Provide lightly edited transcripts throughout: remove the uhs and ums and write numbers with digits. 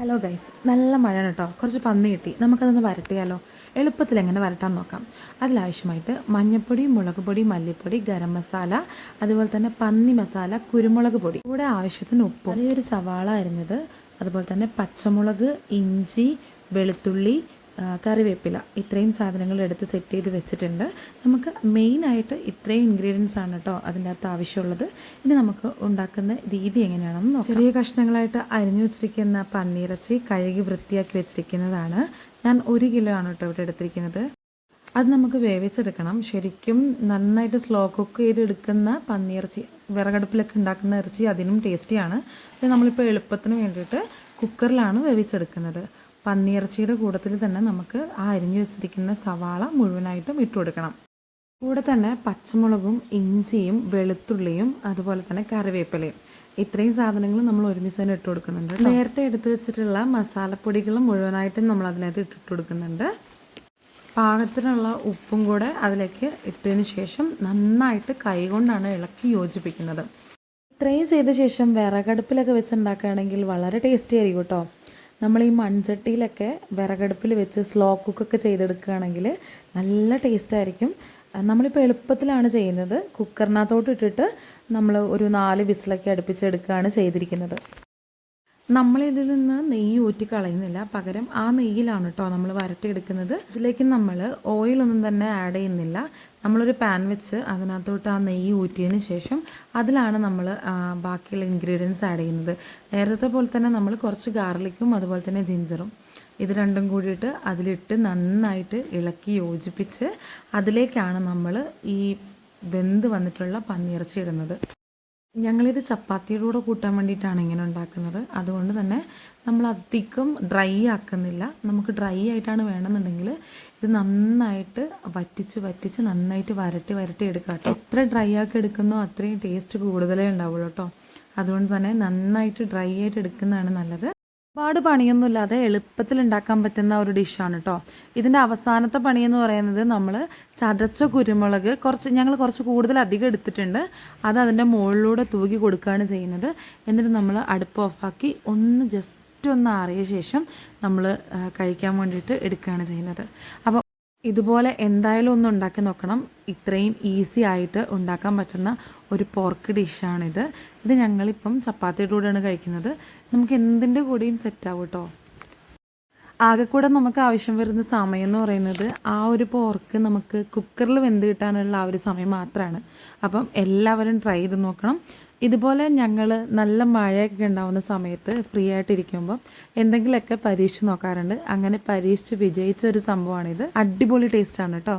Hello guys, നല്ല മഴയാണ് കേട്ടോ. കുറച്ച് പന്നി കിട്ടി. നമുക്കതൊന്ന് വരട്ടിയാലോ? എളുപ്പത്തിൽ എങ്ങനെ വരട്ടാൻ നോക്കാം. അതിലാവശ്യമായിട്ട് മഞ്ഞൾപ്പൊടി, മുളക് പൊടി, മല്ലിപ്പൊടി, ഗരം മസാല, അതുപോലെ തന്നെ പന്നി മസാല, കുരുമുളക് പൊടി, കൂടെ ആവശ്യത്തിന് ഉപ്പും, ചെറിയൊരു സവാള അരിഞ്ഞത്, അതുപോലെ തന്നെ പച്ചമുളക്, ഇഞ്ചി, വെളുത്തുള്ളി, കറിവേപ്പില, ഇത്രയും സാധനങ്ങൾ എടുത്ത് സെറ്റ് ചെയ്ത് വെച്ചിട്ടുണ്ട്. നമുക്ക് മെയിനായിട്ട് ഇത്രയും ഇൻഗ്രീഡിയൻസ് ആണ് കേട്ടോ അതിൻ്റെ അകത്ത് ആവശ്യമുള്ളത്. ഇനി നമുക്ക് ഉണ്ടാക്കുന്ന രീതി എങ്ങനെയാണെന്ന് നോക്കാം. ചെറിയ കഷ്ണങ്ങളായിട്ട് അരിഞ്ഞു വെച്ചിരിക്കുന്ന പന്നിയിറച്ചി കഴുകി വൃത്തിയാക്കി വെച്ചിരിക്കുന്നതാണ്. ഞാൻ 1 കിലോ ആണ് കേട്ടോ ഇവിടെ എടുത്തിരിക്കുന്നത്. അത് നമുക്ക് വേവിച്ചെടുക്കണം. ശരിക്കും നന്നായിട്ട് സ്ലോ കുക്ക് ചെയ്തെടുക്കുന്ന പന്നിയിറച്ചി, വിറകടുപ്പിലൊക്കെ ഉണ്ടാക്കുന്ന ഇറച്ചി അതിനും ടേസ്റ്റിയാണ്. നമ്മളിപ്പോൾ എളുപ്പത്തിന് വേണ്ടിയിട്ട് കുക്കറിലാണ് വേവിച്ചെടുക്കുന്നത്. പന്നിയിറച്ചിയുടെ കൂട്ടത്തിൽ തന്നെ നമുക്ക് ആ അരിഞ്ഞു വെച്ചിരിക്കുന്ന സവാള മുഴുവനായിട്ടും ഇട്ട് കൊടുക്കണം. കൂടെ തന്നെ പച്ചമുളകും, ഇഞ്ചിയും, വെളുത്തുള്ളിയും, അതുപോലെ തന്നെ കറിവേപ്പിലയും, ഇത്രയും സാധനങ്ങൾ നമ്മൾ ഒരുമിച്ച് തന്നെ ഇട്ട് കൊടുക്കുന്നുണ്ട്. നേരത്തെ എടുത്തു വെച്ചിട്ടുള്ള മസാലപ്പൊടികളും മുഴുവനായിട്ടും നമ്മൾ അതിനകത്ത് ഇട്ടിട്ട് കൊടുക്കുന്നുണ്ട്. പാകത്തിനുള്ള ഉപ്പും കൂടെ അതിലേക്ക് ഇട്ടതിന് ശേഷം നന്നായിട്ട് കൈകൊണ്ടാണ് ഇളക്കി യോജിപ്പിക്കുന്നത്. ഇത്രയും ചെയ്ത ശേഷം വിറകടുപ്പിലൊക്കെ വെച്ചുണ്ടാക്കുകയാണെങ്കിൽ വളരെ ടേസ്റ്റി ആയിരിക്കും കേട്ടോ. നമ്മൾ ഈ മൺചട്ടിയിലൊക്കെ വിറകടുപ്പിൽ വെച്ച് സ്ലോ കുക്കൊക്കെ ചെയ്തെടുക്കുകയാണെങ്കിൽ നല്ല ടേസ്റ്റായിരിക്കും. നമ്മളിപ്പോൾ എളുപ്പത്തിലാണ് ചെയ്യുന്നത്. കുക്കറിനകത്തോട്ട് ഇട്ടിട്ട് നമ്മൾ ഒരു 4 വിസിലൊക്കെ അടുപ്പിച്ചെടുക്കുകയാണ് ചെയ്തിരിക്കുന്നത്. നമ്മളിതിൽ നിന്ന് നെയ്യ് ഊറ്റി കളയുന്നില്ല, പകരം ആ നെയ്യിലാണ് കേട്ടോ നമ്മൾ വരട്ടിയെടുക്കുന്നത്. ഇതിലേക്ക് നമ്മൾ ഓയിലൊന്നും തന്നെ ആഡ് ചെയ്യുന്നില്ല. നമ്മളൊരു പാൻ വെച്ച് അതിനകത്തോട്ട് ആ നെയ്യ് ഊറ്റിയതിന് ശേഷം അതിലാണ് നമ്മൾ ബാക്കിയുള്ള ഇൻഗ്രീഡിയൻസ് ആഡ് ചെയ്യുന്നത്. നേരത്തെ പോലെ തന്നെ നമ്മൾ കുറച്ച് ഗാർലിക്കും അതുപോലെ തന്നെ ജിഞ്ചറും ഇത് രണ്ടും കൂടിയിട്ട് അതിലിട്ട് നന്നായിട്ട് ഇളക്കി യോജിപ്പിച്ച് അതിലേക്കാണ് നമ്മൾ ഈ വെന്ത് വന്നിട്ടുള്ള പന്നിയിറച്ചി ഇടുന്നത്. ഞങ്ങളിത് ചപ്പാത്തിയുടെ കൂടെ കൂട്ടാൻ വേണ്ടിയിട്ടാണ് ഇങ്ങനെ ഉണ്ടാക്കുന്നത്. അതുകൊണ്ട് തന്നെ നമ്മൾ അധികം ഡ്രൈ ആക്കുന്നില്ല. നമുക്ക് ഡ്രൈ ആയിട്ടാണ് വേണമെന്നുണ്ടെങ്കിൽ ഇത് നന്നായിട്ട് വറ്റിച്ച് നന്നായിട്ട് വരട്ടി എടുക്കാം കേട്ടോ. എത്ര ഡ്രൈ ആക്കി എടുക്കുന്നോ അത്രയും ടേസ്റ്റ് കൂടുതലേ ഉണ്ടാവുള്ളൂ കേട്ടോ. അതുകൊണ്ട് തന്നെ നന്നായിട്ട് ഡ്രൈ ആയിട്ട് എടുക്കുന്നതാണ് നല്ലത്. ഒരുപാട് പണിയൊന്നുമില്ലാതെ എളുപ്പത്തിൽ ഉണ്ടാക്കാൻ പറ്റുന്ന ഒരു ഡിഷാണ് കേട്ടോ. ഇതിൻ്റെ അവസാനത്തെ പണിയെന്ന് പറയുന്നത് നമ്മൾ ചതച്ച കുരുമുളക് ഞങ്ങൾ കുറച്ച് കൂടുതൽ അധികം എടുത്തിട്ടുണ്ട്. അത് അതിൻ്റെ മുകളിലൂടെ തൂക്കി കൊടുക്കുകയാണ് ചെയ്യുന്നത്. എന്നിട്ട് നമ്മൾ അടുപ്പ് ഓഫാക്കി ജസ്റ്റ് ഒന്ന് ആറിയ ശേഷം നമ്മൾ കഴിക്കാൻ വേണ്ടിയിട്ട് എടുക്കുകയാണ് ചെയ്യുന്നത്. അപ്പോൾ ഇതുപോലെ എന്തായാലും ഒന്ന് ഉണ്ടാക്കി നോക്കണം. ഇത്രയും ഈസി ആയിട്ട് ഉണ്ടാക്കാൻ പറ്റുന്ന ഒരു പോർക്ക് ഡിഷാണിത്. ഇത് ഞങ്ങളിപ്പം ചപ്പാത്തിയുടെ കൂടെയാണ് കഴിക്കുന്നത്. നമുക്ക് എന്തിൻ്റെ കൂടെയും സെറ്റാവും കേട്ടോ. ആകെ കൂടെ നമുക്ക് ആവശ്യം വരുന്ന സമയം എന്ന് പറയുന്നത് ആ ഒരു പോർക്ക് നമുക്ക് കുക്കറിൽ വെന്ത് കിട്ടാനുള്ള ആ ഒരു സമയം മാത്രമാണ്. അപ്പം എല്ലാവരും ട്രൈ ചെയ്ത് നോക്കണം. ഇതുപോലെ ഞങ്ങൾ നല്ല മഴയൊക്കെ ഉണ്ടാകുന്ന സമയത്ത് ഫ്രീ ആയിട്ടിരിക്കുമ്പോൾ എന്തെങ്കിലുമൊക്കെ പരീക്ഷിച്ച് നോക്കാറുണ്ട്. അങ്ങനെ പരീക്ഷിച്ച് വിജയിച്ച ഒരു സംഭവമാണിത്. അടിപൊളി ടേസ്റ്റാണ് കേട്ടോ.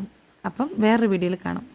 അപ്പം വേറൊരു വീഡിയോയിൽ കാണാം.